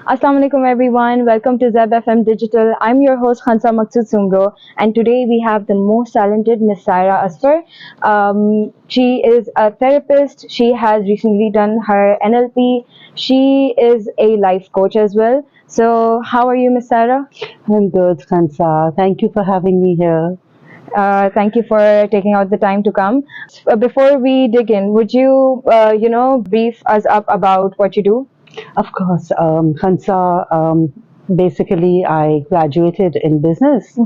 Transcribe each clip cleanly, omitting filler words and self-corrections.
Assalamu alaikum everyone. Welcome to Zeb FM Digital. I'm your host Khansa Maksud Sumro, and today we have the most talented Miss Saira Asfar. She is a therapist. She has recently done her NLP. She is a life coach as well. So, how are you, Miss Saira? I'm good, Khansa. Thank you for having me here. Thank you for taking out the time to come. Before we dig in, would you, brief us up about what you do? Of course, Khansa, basically, I graduated in business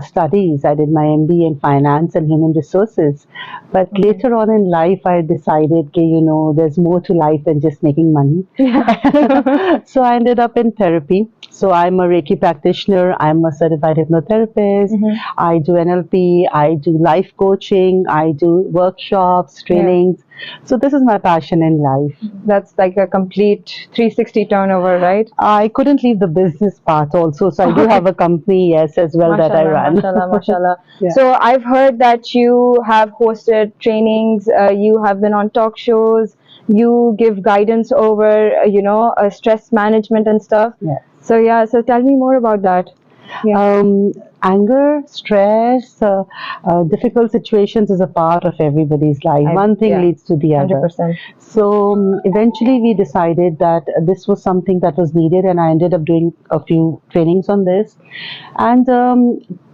studies. I did my MBA in finance and human resources. But later on in life, I decided, there's more to life than just making money. Yeah. So I ended up in therapy. So I'm a Reiki practitioner. I'm a certified hypnotherapist. I do NLP. I do life coaching. I do workshops, trainings. So this is my passion in life. That's like a complete 360 turnover, right? I couldn't leave the business part also. So I do have a company, yes, as well that I run. Mashallah, mashallah. Yeah. So I've heard that you have hosted trainings, you have been on talk shows, you give guidance over, stress management and stuff. Yes. So tell me more about that. Anger, stress, difficult situations is a part of everybody's life. One thing leads to the other. 100%. So eventually we decided that this was something that was needed, and I ended up doing a few trainings on this. And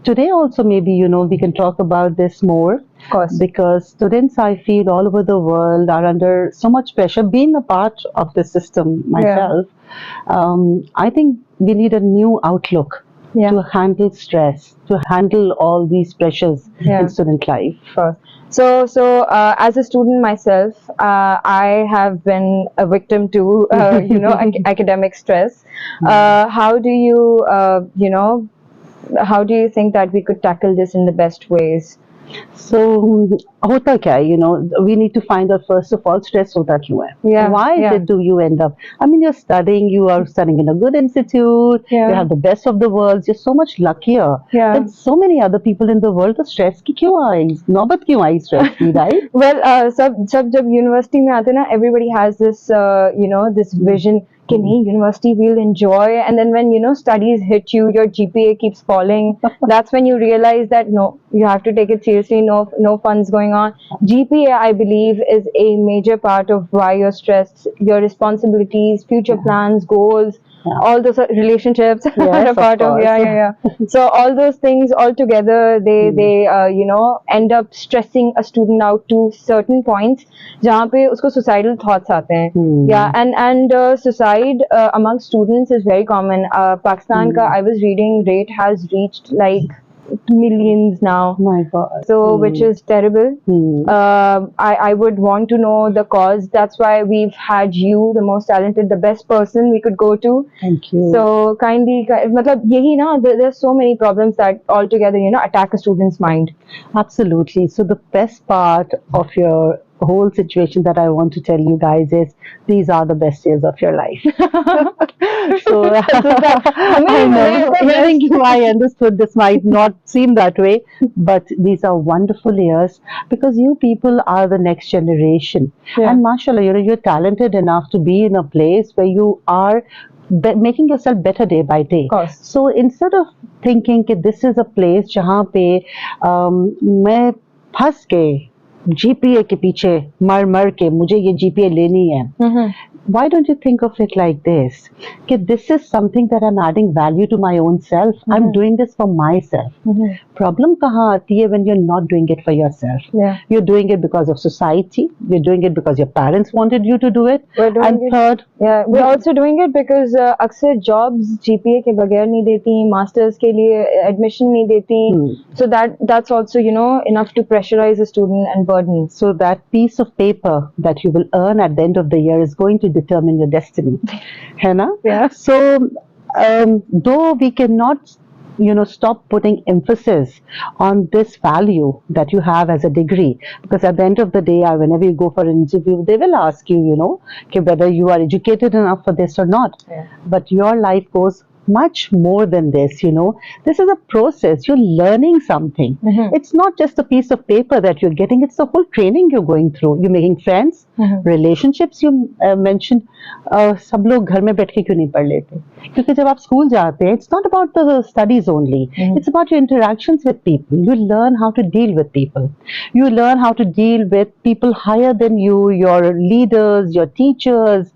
today also maybe, we can talk about this more. Of course. Because students, I feel, all over the world are under so much pressure. Being a part of the system myself, I think we need a new outlook to handle stress, to handle all these pressures in student life. Sure. So as a student myself, I have been a victim to, academic stress. How do you, how do you think that we could tackle this in the best ways? So, hota kya hai, we need to find out first of all, stress hota kyun hai? Why is it do you end up, you are studying in a good institute, you have the best of the world, you're so much luckier than so many other people in the world. The stress ki kyun aayi? Naubat kyun aayi stress ki, right? Well, jab university mein aate na, everybody has this, this vision कि नहीं, university we'll enjoy, and then when studies hit you, your GPA keeps falling. That's when you realize that no, you have to take it seriously. No fun's going on. GPA, I believe, is a major part of why you're stressed. Your responsibilities, future plans, goals, all those relationships are a part of. So all those things all together, they end up stressing a student out to certain points, जहाँ पे उसको suicidal thoughts आते हैं. And suicide among students is very common. Pakistan ka, I was reading, rate has reached like millions now. My God. So which is terrible. I would want to know the cause. That's why we've had you, the most talented, the best person we could go to. Thank you. So kindly, matlab yahi na, there's so many problems that altogether attack a student's mind. Absolutely. So the best part of your whole situation that I want to tell you guys is these are the best years of your life. So I think I understood this might not seem that way, but these are wonderful years because you people are the next generation. And mashallah, you're talented enough to be in a place where you are making yourself better day by day. So instead of thinking that this is a place जहाँ पे मैं फंस के GPA के पीछे मर के मुझे ये GPA लेनी है. Why don't you think of it like this? That this is something that I'm adding value to my own self. I'm doing this for myself. Problem kahan aati hai when you're not doing it for yourself? You're doing it because of society. You're doing it because your parents wanted you to do it. Third, we're also doing it because अक्सर jobs GPA के बगैर नहीं देती, masters के लिए admission नहीं देती. So that's also enough to pressurize a student and burden. So that piece of paper that you will earn at the end of the year is going to determine your destiny. है ना? So though we cannot stop putting emphasis on this value that you have as a degree, because at the end of the day, whenever you go for an interview, they will ask you, whether you are educated enough for this or not. But your life goes much more than this, you know. This is a process. You're learning something. It's not just a piece of paper that you're getting, it's the whole training you're going through. You're making friends, relationships you mentioned. सब लोग घर में बैठ के क्यों नहीं पढ़ लेते? क्योंकि जब आप स्कूल जाते हैं, it's not about the studies only. It's about your interactions with people. You learn how to deal with people. You learn how to deal with people higher than you, your leaders, your teachers.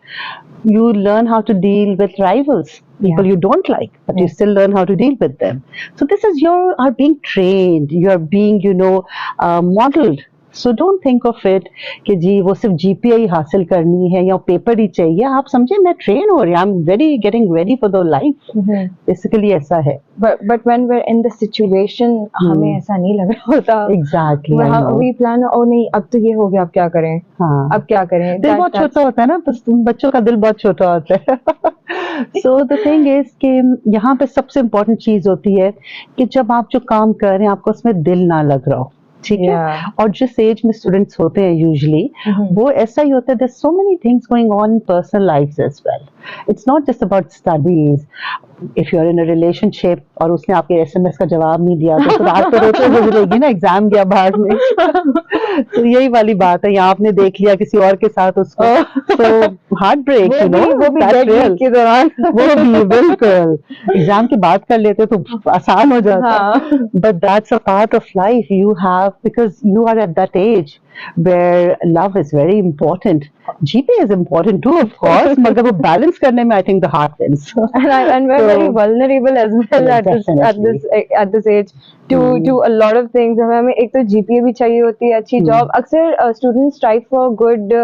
You learn how to deal with rivals, people you don't like, but you still learn how to deal with them. So this is your are being trained, you are being, you know, modeled. So don't think of it कि जी वो सिर्फ GPA ही हासिल करनी है या paper ही चाहिए. आप समझे मैं ट्रेन हो रही हूँ. I'm very getting ready for the life. Basically ऐसा है. But when we're in the situation, हमें ऐसा नहीं लग रहा होता. Exactly. We plan, oh नहीं अब तो ये हो गया, अब क्या करें? हाँ. अब क्या करें? दिल बहुत छोटा होता है ना, बच्चों का दिल बहुत छोटा होता है. So the thing is कि यहाँ पे सबसे इम्पोर्टेंट चीज होती है कि जब आप जो काम कर रहे हैं आपको उसमें दिल ना लग रहा हो. ठीक है. और जिस एज में स्टूडेंट्स होते हैं यूजुअली वो ऐसा ही होता है. There so many things going on in personal lives as well. It's not just about studies. If you are in a relationship और उसने आपके एसएमएस का जवाब नहीं दिया तो रात को रोते गुजरेगी ना, एग्जाम गया बाहर में. तो यही वाली बात है. यहाँ आपने देख लिया किसी और के साथ उसको, तो हार्ट ब्रेक, यू नो, वो भी के दौरान वो भी बिल्कुल एग्जाम की बात कर लेते तो आसान हो जाता. But that's a part of life you have, because you are at that age where love is very important. GPA is important too, of course, मगर वो balance करने में I think the heart wins. And we're very vulnerable as well at this age to a lot of things. हमें एक तो GPA भी चाहिए होती है, अच्छी job. अक्सर students strive for good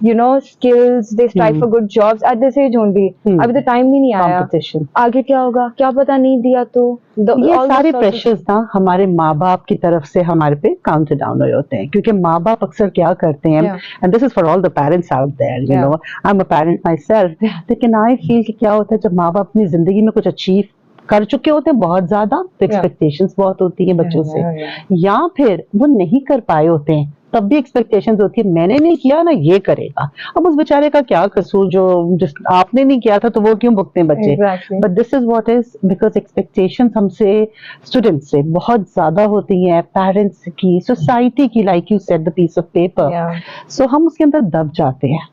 you know skills, they strive for good jobs at this age only. अभी तो टाइम भी नहीं आया. Competition. आगे क्या होगा क्या पता, नहीं दिया तो ये सारे प्रेशर्स ना हमारे माँ बाप की तरफ से हमारे पे काउंटर डाउन हुए होते हैं. क्योंकि माँ बाप अक्सर क्या करते हैं, and this is for all the parents out there, you know, I am a parent myself. लेकिन आई फील कि क्या होता है जब माँ बाप अपनी जिंदगी में कुछ अचीव कर चुके होते हैं बहुत ज्यादा, तो एक्सपेक्टेशंस बहुत होती है बच्चों से, या फिर वो नहीं कर पाए होते हैं तब भी एक्सपेक्टेशंस होती है मैंने नहीं किया ना ये करेगा. अब उस बेचारे का क्या कसूर जो आपने नहीं किया था तो वो क्यों भुगते हैं बच्चे. But this is what is because expectations हमसे स्टूडेंट्स से बहुत ज्यादा होती हैं, पेरेंट्स की, सोसाइटी की, like you said the piece of paper. So हम उसके अंदर दब जाते हैं.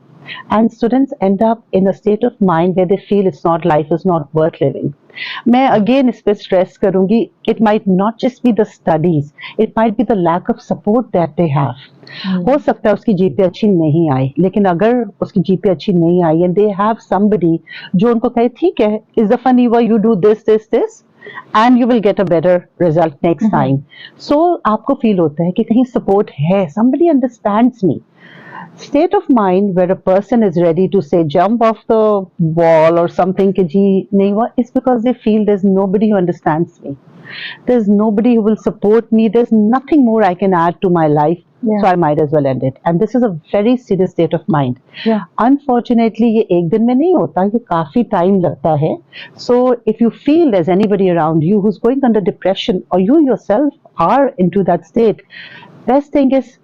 And students end up in a state of mind where they feel it's not, life is not worth living. मैं again इस पे stress करूंगी, it might not just be the studies, it might be the lack of support that they have. हो सकता है उसकी GPA अच्छी नहीं आई, लेकिन अगर उसकी GPA अच्छी नहीं आई and they have somebody जो उनको कहे ठीक है इस दफा नहीं हुआ, you do this and you will get a better result next time. So आपको फील होता है कि कहीं support है, somebody understands me. State of mind where a person is ready to say jump off the wall or something कि जी नहीं हुआ is because they feel there's nobody who understands me, there's nobody who will support me, there's nothing more I can add to my life, so I might as well end it. And this is a very serious state of mind. Unfortunately ये एक दिन में नहीं होता, ये काफी time लगता है. So if you feel there's anybody around you who's going under depression or you yourself are into that state, best thing is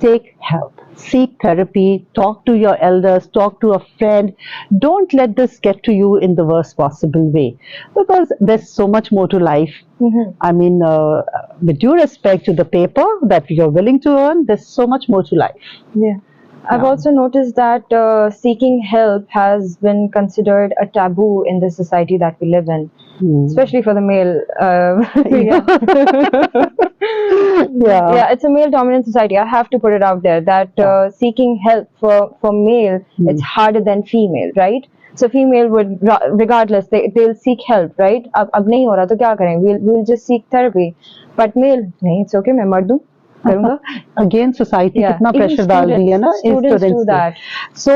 take help. Seek therapy, talk to your elders, talk to a friend. Don't let this get to you in the worst possible way, because there's so much more to life. I mean, with due respect to the paper that you're willing to earn, there's so much more to life. I've also noticed that seeking help has been considered a taboo in the society that we live in, especially for the male. It's a male-dominant society. I have to put it out there that seeking help for male, it's harder than female, right? So female would, regardless, they'll seek help, right? अब नहीं हो रहा तो क्या करें? We'll just seek therapy. But male, नहीं, it's okay, मैं मर दूँ. Again, society कितना प्रेशर डाल रही है ना स्टूडेंट्स पे. So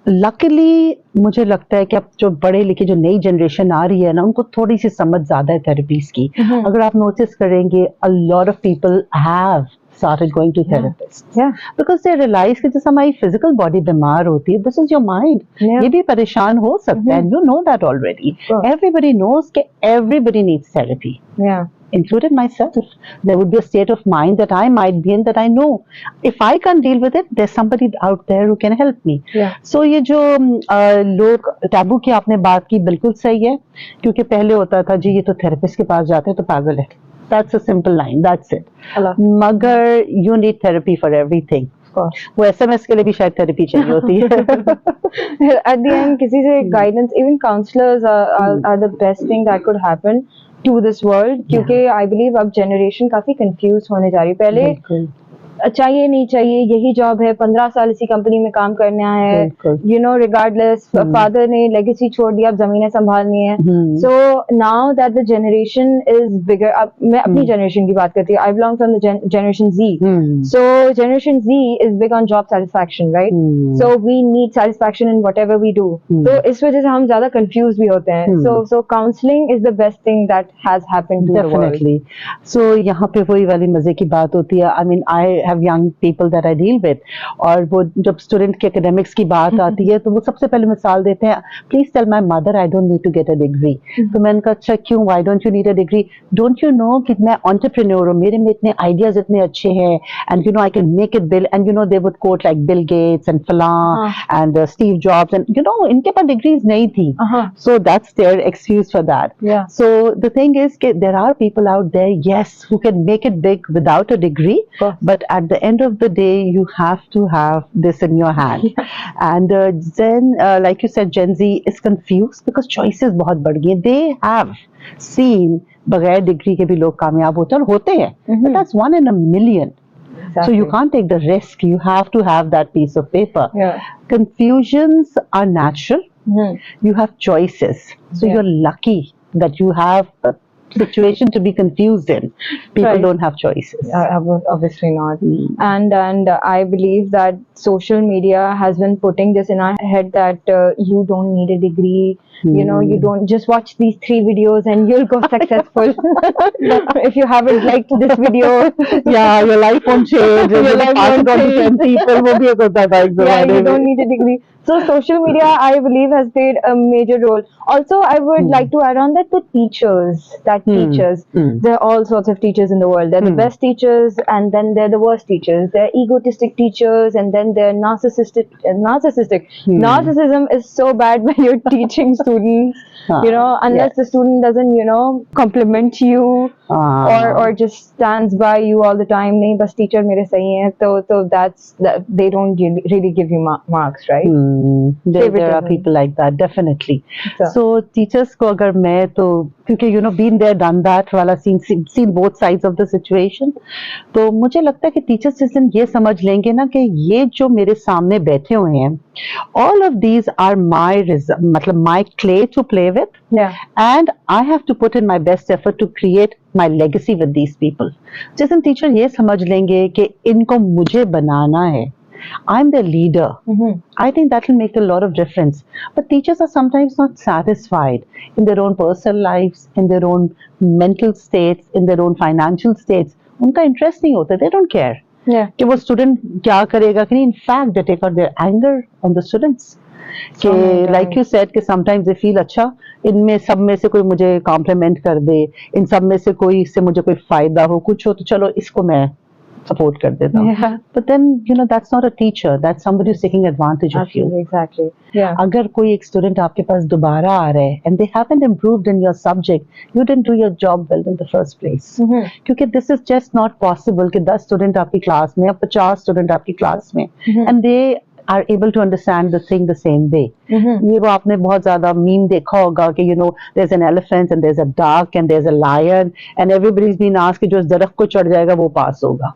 luckily मुझे लगता है कि अब जो बड़े लिखे जो नई जनरेशन आ रही है ना उनको थोड़ी सी समझ ज्यादा है थेरेपीज की. अगर आप नोटिस करेंगे a lot of people have started going to therapists because they realize कि जैसे हमारी फिजिकल बॉडी बीमार होती है, this is your mind, ये भी परेशान हो सकता है, and you know that already. Everybody knows कि everybody needs therapy. included myself. There would be a state of mind that I might be in that I know if I can't deal with it, there's somebody out there who can help me. Yeah. So ये जो लोग taboo की आपने बात की बिल्कुल सही है, क्योंकि पहले होता था जी ये तो थेरेपिस्ट के पास जाते हैं तो पागल है. That's a simple line. That's it. मगर you need therapy for everything. वो SMS के लिए भी शायद थेरेपी चाहिए होती है. At the end, किसी से guidance, even counselors are the best thing that could happen to this world. क्योंकि I believe अब generation काफी confused होने जा रही है. पहले चाहिए नहीं चाहिए यही जॉब है, 15 साल इसी कंपनी में काम करना है, यू नो रिगार्डलेस फादर ने लेगेसी छोड़ दिया, अब जमीनें संभालनी है. So now that the generation is bigger, अब मैं अपनी जनरेशन की बात करती हूँ, I belong from the generation Z. So generation Z is big on job satisfaction, right? So we need satisfaction in whatever we do. तो इस वजह से हम ज्यादा कंफ्यूज भी होते हैं. So counselling is the best thing that has happened to the world. Definitely. So यहाँ पे वही वाली मजे की बात होती है. I mean I have young people that I deal with, और वो जब स्टूडेंट के एकेडमिक्स की बात आती है तो वो सबसे पहले मिसाल देते हैं, please tell my mother I don't need to get a degree. तो मैंने कहा अच्छा क्यों, why don't you need a degree? Don't you know कि मैं एंटरप्रेन्योर हूँ, मेरे में इतने आइडियाज इतने अच्छे हैं, and you know I can make it big, and you know they would quote like Bill Gates and फलां and Steve Jobs, and you know इनके पास डिग्रीज नहीं थी. So that's their excuse for that. So the thing is कि there are people out there, yes, who can make it big without a degree, but at the end of the day you have to have this in your hand. And then like you said, Gen Z is confused because choices बहुत बढ़ गई. They have seen बगैर degree के भी लोग कामयाब होते हैं, but that's 1 in a million. Exactly. So you can't take the risk. You have to have that piece of paper. Confusions are natural. You have choices, so you're lucky that you have a situation to be confused in. People don't have choices. Obviously not. And I believe that social media has been putting this in our head that you don't need a degree. You know, you don't just watch these 3 videos and you'll go successful. If you haven't liked this video, your life won't change. Your life won't change. People will be you don't need a degree. So social media, I believe, has played a major role. Also, I would like to add on that the teachers, there are all sorts of teachers in the world. They're the best teachers, and then they're the worst teachers. They're egotistic teachers, and then they're narcissistic. Narcissism is so bad when you're teaching students. You know, unless the student doesn't, you know, compliment you or just stands by you all the time. नहीं बस teacher मेरे सही हैं, तो that they don't really give you marks, right? There are people like that, definitely. So teachers को अगर मैं तो क्योंकि you know been there done that वाला seen both sides of the situation, तो मुझे लगता है कि teachers जिस दिन ये समझ लेंगे ना कि ये जो मेरे सामने बैठे हुए हैं, all of these are मतलब my clay to play with, and I have to put in my best effort to create my legacy with these people. जिस दिन teacher ये समझ लेंगे कि इनको मुझे बनाना है, I'm the leader. I think that will make a lot of difference. But teachers are sometimes not satisfied in their own personal lives, in their own mental states, in their own financial states. उनका interest नहीं होता. They don't care. कि वो student क्या करेगा कि नहीं. In fact, they take out their anger on the students. कि like you said कि sometimes they feel अच्छा इनमें सब में से कोई मुझे compliment कर दे, इन सब में से कोई इससे मुझे कोई फायदा हो, कुछ हो तो चलो इसको मैं support कर देता हूँ. But then you know that's not a teacher. That's somebody who's taking advantage of you. Exactly. अगर कोई एक student आपके पास दोबारा आ रहा है and they haven't improved in your subject, you didn't do your job well in the first place. क्योंकि this is just not possible कि 10 student आपकी class में या 50 student आपकी class में and they are able to understand the thing the same way. ये वो आपने बहुत ज़्यादा meme देखा होगा कि you know there's an elephant and there's a duck and there's a lion and everybody's been asked कि जो इस दरख्त को चढ़ जाएगा वो पास होगा.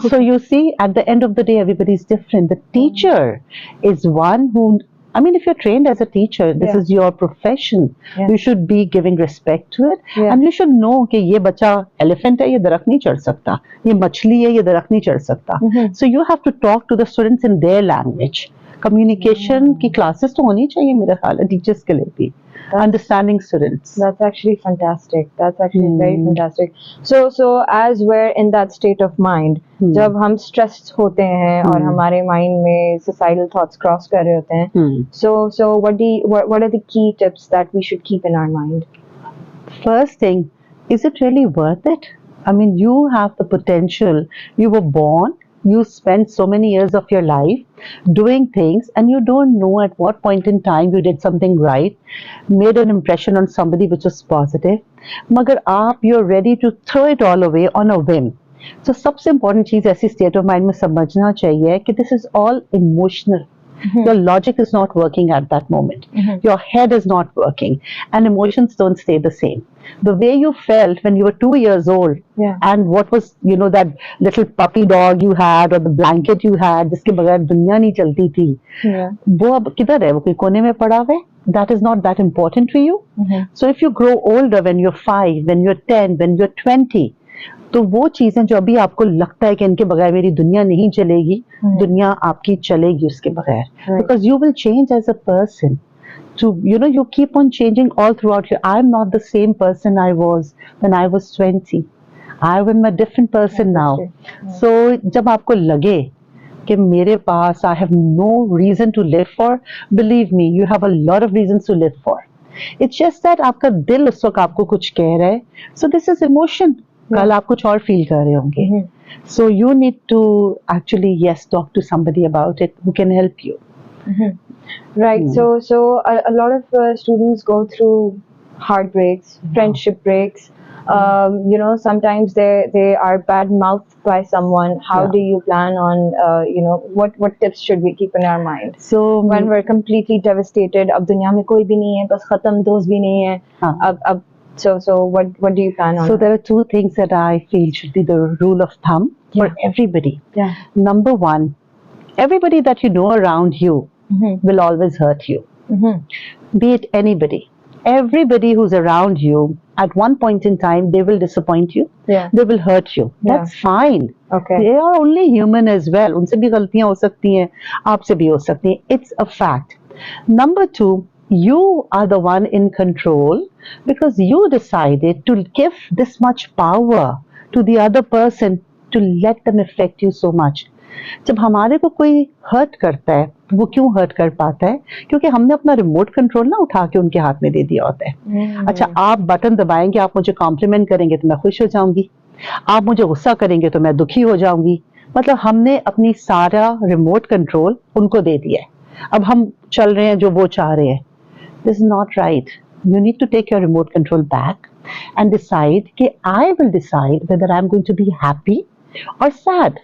So you see at the end of the day everybody's different. The teacher is one who, I mean, if you're trained as a teacher, this is your profession. You should be giving respect to it, and you should know कि ये बच्चा elephant है, ये दरख्त नहीं चढ़ सकता, ये मछली है, ये दरख्त नहीं चढ़ सकता. So you have to talk to the students in their language. Communication की classes तो होनी चाहिए मेरे ख्याल है teachers के लिए भी. Understanding students. That's actually fantastic. That's actually very fantastic. So as we're in that state of mind, जब हम stressed होते हैं और हमारे mind में suicidal thoughts cross कर रहे होते हैं, so what are the key tips that we should keep in our mind? First thing is it really worth it? I mean, you have the potential. You were born, you spent so many years of your life doing things, and you don't know at what point in time you did something right, made an impression on somebody which was positive. मगर आप you're ready to throw it all away on a whim. So सबसे important चीज ऐसी state of mind में समझना चाहिए कि this is all emotional. Your logic is not working at that moment. Your head is not working, and emotions don't stay the same. The way you felt when you were 2 years old, and what was, that little puppy dog you had or the blanket you had, जिसके बगैर दुनिया नहीं चलती थी, वो अब किधर है? वो कोई कोने में पड़ा हुआ है? That is not that important to you. So if you grow older, when you're 5, when you're 10, when you're 20, तो वो चीजें जो अभी आपको लगता है कि इनके बगैर मेरी दुनिया नहीं चलेगी, दुनिया आपकी चलेगी उसके बगैर, because you will change as a person. To you keep on changing all throughout your. I'm not the same person I was when I was 20. I am a different person now. So जब आपको लगे कि मेरे पास I have no reason to live for, believe me, you have a lot of reasons to live for. It's just that आपका दिल उस वक्त आपको कुछ कह रहा है. So this is emotion. कल आप कुछ और फील कर रहे होंगे. So you need to actually talk to somebody about it who can help you. Right. So a lot of students go through heartbreaks, friendship breaks. Sometimes they are bad mouthed by someone. How do you plan on what tips should we keep in our mind? So when we're completely devastated, अब दुनिया में कोई भी नहीं है, बस खत्म दोस्त भी नहीं है. अब So what do you plan on? So there are two things that I feel should be the rule of thumb for everybody. Number one, everybody that you know around you will always hurt you. Be it anybody. Everybody who's around you, at one point in time, they will disappoint you. They will hurt you. That's fine. Okay. They are only human as well. उनसे भी गलतियां हो सकती हैं, आपसे भी हो सकती हैं. It's a fact. Number two, you are the one in control because you decided to give this much power to the other person to let them affect you so much. जब हमारे को कोई हर्ट करता है, वो क्यों hurt कर पाता है? क्योंकि हमने अपना रिमोट कंट्रोल ना उठा के उनके हाथ में दे दिया होता है. अच्छा, आप बटन दबाएंगे, आप मुझे कॉम्प्लीमेंट करेंगे तो मैं खुश हो जाऊंगी, आप मुझे गुस्सा करेंगे तो मैं दुखी हो जाऊंगी. मतलब हमने अपनी सारा रिमोट कंट्रोल उनको दे दिया है. अब हम चल रहे हैं जो वो चाह रहे हैं. This is not right. You need to take your remote control back and decide कि I will decide whether I'm going to be happy or sad.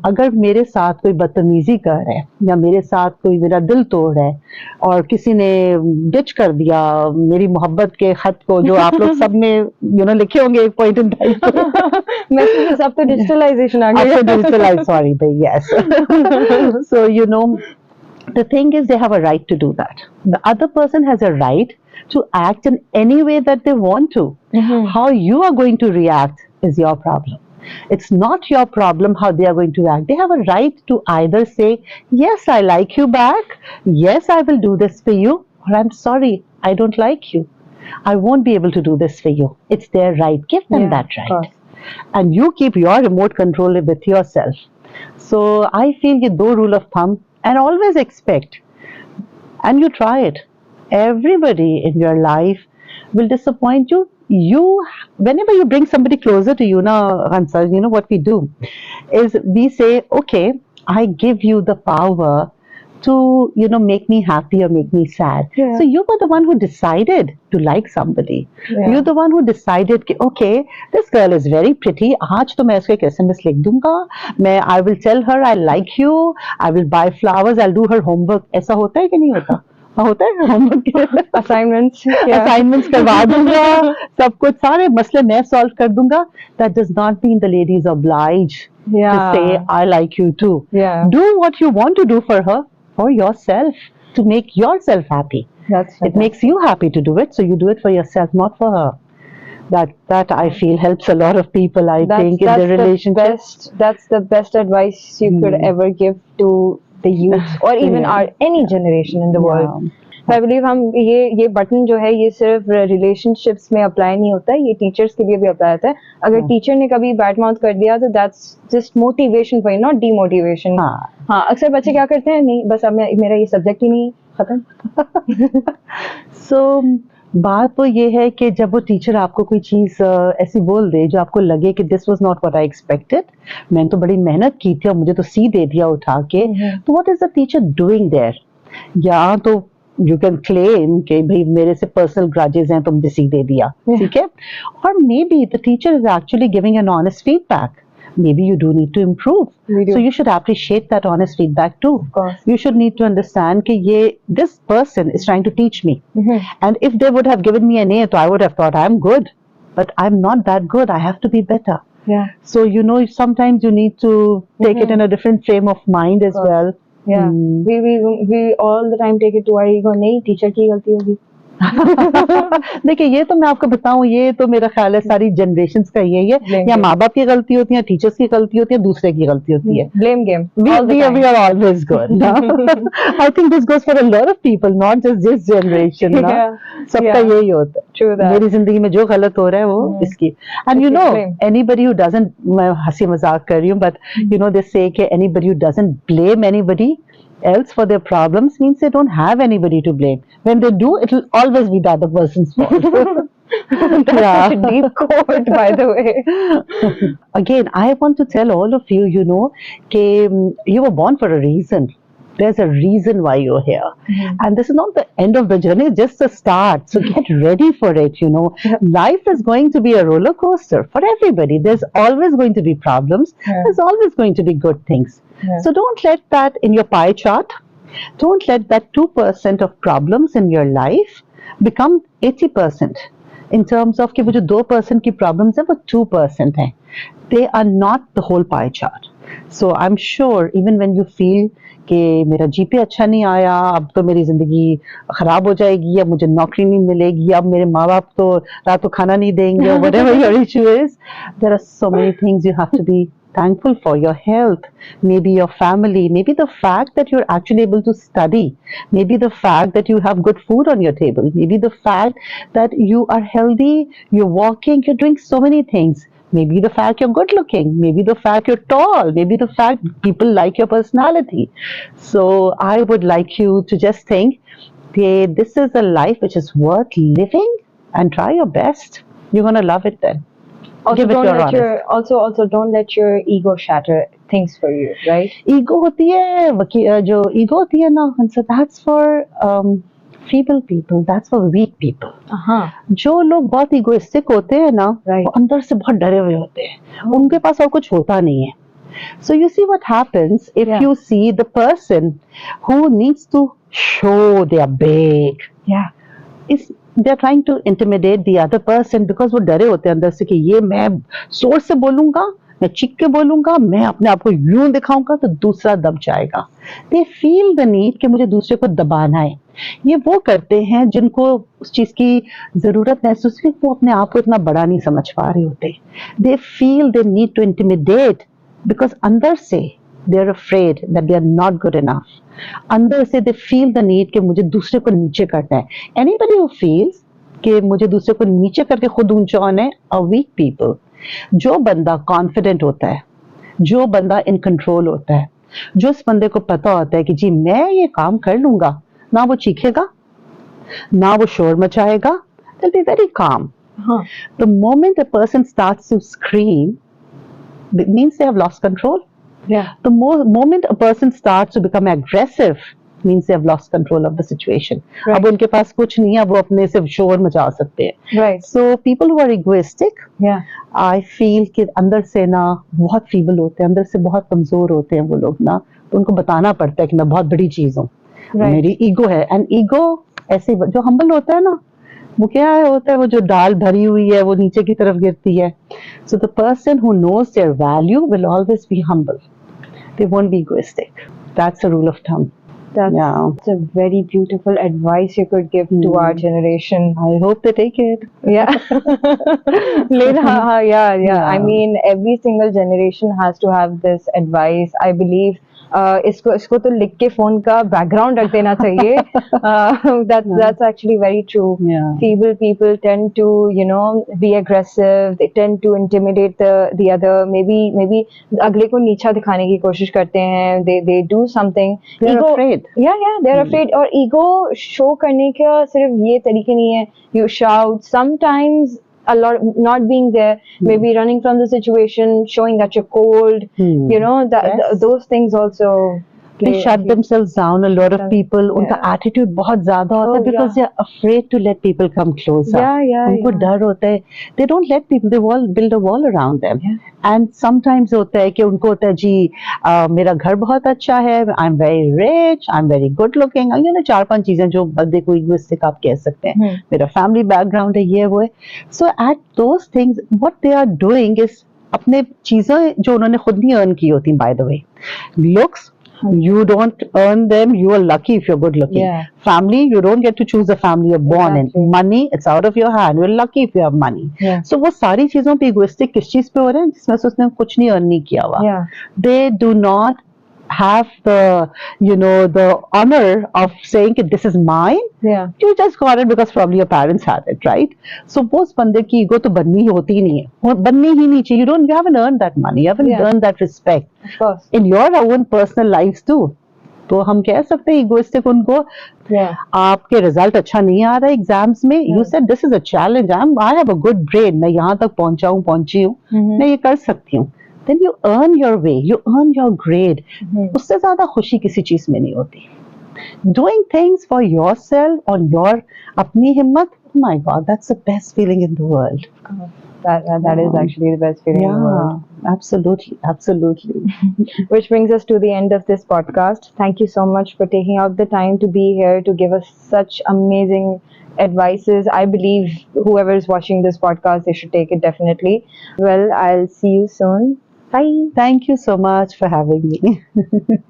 अगर मेरे साथ कोई बदतमीजी कर रहा है या मेरे साथ कोई मेरा दिल तोड़ रहा है और किसी ने डिच कर दिया मेरी मोहब्बत के खत को, जो आप लोग सब ने लिखे होंगे एक पॉइंट इन टाइम पे. मैसेजेस अब तो डिजिटलाइजेशन आ गया. डिजिटलाइज, सॉरी भाई, yes. So the thing is, they have a right to do that. The other person has a right to act in any way that they want to. How you are going to react is your problem. It's not your problem how they are going to act. They have a right to either say, yes, I like you back. Yes, I will do this for you. Or I'm sorry, I don't like you. I won't be able to do this for you. It's their right. Give them that right. And you keep your remote control with yourself. So I feel the two rule of thumb. And always expect, and you try it. Everybody in your life will disappoint you. Whenever you bring somebody closer to you, now, Hansa, what we do is we say, okay, I give you the power to, make me happy or make me sad. So you were the one who decided to like somebody. You're the one who decided, okay, this girl is very pretty. आज तो मैं इसको एक SMS लिख दूंगा. I will tell her I like you. I will buy flowers. I'll do her homework. ऐसा होता है कि नहीं होता? होता है homework. Assignments करवा दूंगा. सब कुछ सारे मसले मैं solve कर दूंगा. That does not mean the lady is obliged to say I like you too. Do what you want to do for her. For yourself, to make yourself happy. It makes you happy to do it, so you do it for yourself, not for her. That I feel helps a lot of people. I think in their relationships. That's the best advice you could ever give to the youth or even any generation in the world. I believe हम ये button जो है ये सिर्फ relationships में apply नहीं होता है, ये टीचर्स के लिए भी अप्लाई होता है. अगर टीचर ने कभी बैड माउथ कर दिया तो that's just motivation for you, not demotivation. हाँ, अक्सर बच्चे क्या करते हैं, नहीं बस अब मेरा ये सब्जेक्ट ही नहीं, खत्म. So बात तो ये है कि जब वो टीचर आपको कोई चीज ऐसी बोल दे जो आपको लगे कि this was not what I expected, मैंने तो बड़ी मेहनत की थी और मुझे तो सी दे दिया उठा के, तो what is the teacher doing there? या तो यू कैन क्लेम कि भाई मेरे से पर्सनल ग्रजेस हैं तो मुझे सी दे दिया, ठीक है, और may be the teacher is actually giving an honest feedback. Maybe you do need to improve. So you should appreciate that honest feedback too. Of course. You should need to understand that this person is trying to teach me. And if they would have given me an A, I would have thought I'm good. But I'm not that good. I have to be better. Yeah. So, sometimes you need to take it in a different frame of mind as well. Yeah. We all the time take it to our ego. नहीं, teacher की गलती होगी. देखिए, ये तो मैं आपको बताऊं, ये तो मेरा ख्याल है सारी जनरेशंस का यही है, या माँ बाप की गलती होती है, टीचर्स की गलती होती है, दूसरे की गलती होती है. Blame game. We are always good. I think this goes for a lot of people, not just this generation. सबका यही होता है. True that. मेरी जिंदगी में जो गलत हो रहा है वो इसकी. And anybody who doesn't, मैं हंसी मजाक कर रही हूँ, but they say कि anybody who doesn't blame anybody else for their problems means they don't have anybody to blame. When they do, it will always be the other person's fault. That's a deep quote, by the way. Again, I want to tell all of you, that you were born for a reason. There's a reason why you're here. And this is not the end of the journey, it's just the start. So get ready for it, Life is going to be a roller coaster for everybody. There's always going to be problems. There's always going to be good things. So don't let that in your pie chart. Don't let that 2% of problems in your life become 80%. In terms of कि वो जो 2% की problems है वो 2% है. They are not the whole pie chart. So I'm sure even when you feel कि मेरा GP अच्छा नहीं आया, अब तो मेरी जिंदगी खराब हो जाएगी, अब मुझे नौकरी नहीं मिलेगी, अब मेरे माँ बाप तो रात को खाना नहीं देंगे, whatever your issue is, there are so many things you have to be thankful for. Your health, maybe your family, maybe the fact that you're actually able to study, maybe the fact that you have good food on your table, maybe the fact that you are healthy, you're walking, you're doing so many things. Maybe the fact you're good looking, maybe the fact you're tall, maybe the fact people like your personality. So I would like you to just think, this is a life which is worth living, and try your best. You're going to love it then. Also, don't let your ego shatter things for you, right? Ego होती है, जो ego होती है ना, so that's for feeble people, that's for weak people. जो लोग बहुत egoistic होते हैं ना, वो अंदर से बहुत डरे हुए होते हैं, उनके पास और कुछ होता नहीं है. So you see what happens if you see the person who needs to show they are big. They're trying to intimidate the other person because वो डरे होते हैं अंदर से कि ये मैं जोर से बोलूंगा, मैं चीख के बोलूंगा, मैं अपने आप को यूं दिखाऊंगा तो दूसरा दब जाएगा. They feel the need कि मुझे दूसरे को दबाना है. ये वो करते हैं जिनको उस चीज की जरूरत महसूस है, वो अपने आप को इतना बड़ा नहीं समझ पा रहे होते. They feel they need to intimidate because अंदर से they're afraid that they are not good enough. अंदर से they feel the need कि मुझे दूसरे को नीचे करना है. Anybody who feels कि मुझे दूसरे को नीचे करके खुद ऊंचा होना है, are weak people. जो बंदा कॉन्फिडेंट होता है, जो बंदा इन कंट्रोल होता है, जो इस बंदे को पता होता है कि जी मैं ये काम कर लूंगा, ना वो चीखेगा, ना वो शोर मचाएगा, they'll be very calm. The moment a person starts to scream, it means they have lost control. The moment a person starts to become aggressive, means they have lost control of the situation. अब उनके पास कुछ नहीं है, वो अपने सिर्फ शोर मचा सकते हैं. So people who are egoistic, I feel कि अंदर से ना बहुत feeble होते हैं, अंदर से बहुत कमजोर होते हैं वो लोग ना, तो उनको बताना पड़ता है कि मैं बहुत बड़ी चीज हूँ, मेरी ईगो है. एंड ईगो ऐसे जो हम्बल होता है ना, वो क्या होता है, वो जो दाल भरी हुई है वो नीचे की तरफ गिरती है. So the person who knows their value will always be humble. They won't be egoistic. That's a rule of thumb. That's a very beautiful advice you could give to our generation. I hope they take it. I mean, every single generation has to have this advice. I believe इसको इसको तो लिख के phone का background रख देना चाहिए. That's actually very true. Yeah. Feeble people tend to, be aggressive. They tend to intimidate the other. Maybe अगले को नीचा दिखाने की कोशिश करते हैं. They do something. They're afraid. Yeah, they're afraid. और ego show करने का सिर्फ ये तरीके नहीं है. You shout. Sometimes a lot not being there, maybe running from the situation, showing that you're cold. Yes. Those things also. They shut themselves down. A lot of people, Yeah. उनका attitude बहुत ज़्यादा होता है because they're afraid to let people come closer. उनको डर होता है. They don't let people. They build a wall around them. Yeah. And sometimes होता है कि उनको होता है जी मेरा घर बहुत अच्छा है. I'm very rich. I'm very good looking. 4-5 चीजें जो बंदे को egoistic आप कह सकते हैं. मेरा family background है ये वो है. So at those things, what they are doing is अपने चीजें जो उन्होंने खुद नहीं earn की होती, by the way. Looks. You don't earn them. You are lucky if you're good looking. Yeah. Family, you don't get to choose the family you're born in. Money, it's out of your hand. You're lucky if you have money. Yeah. So वो सारी चीजों पे egoistic किस चीज पे हो रहे हैं जिसमें से उसने कुछ नहीं earn नहीं किया हुआ. Yeah. They do not have the honor of saying that this is mine. Yeah. You just got it because probably your parents had it, right? So वो उस बंदे की ego तो बननी होती ही नहीं है. वो बननी ही नहीं चाहिए. You haven't earned that money. You haven't earned that respect. Of course. In your own personal lives too. तो हम कह सकते हैं egoistic उनको. Yeah. आपके रिजल्ट अच्छा नहीं आ रहा है एग्जाम्स में. You said this is a challenge. I have a good brain. मैं यहाँ तक पहुंची हूँ. मैं ये कर सकती हूँ. Then you earn your way. You earn your grade. उससे ज्यादा खुशी किसी चीज में नहीं होती. Doing things for yourself on your अपनी हिम्मत. Oh my God, that's the best feeling in the world. That is actually the best feeling in the world. Absolutely. Which brings us to the end of this podcast. Thank you so much for taking out the time to be here to give us such amazing advices. I believe whoever is watching this podcast, they should take it definitely. Well, I'll see you soon. Bye. Thank you so much for having me.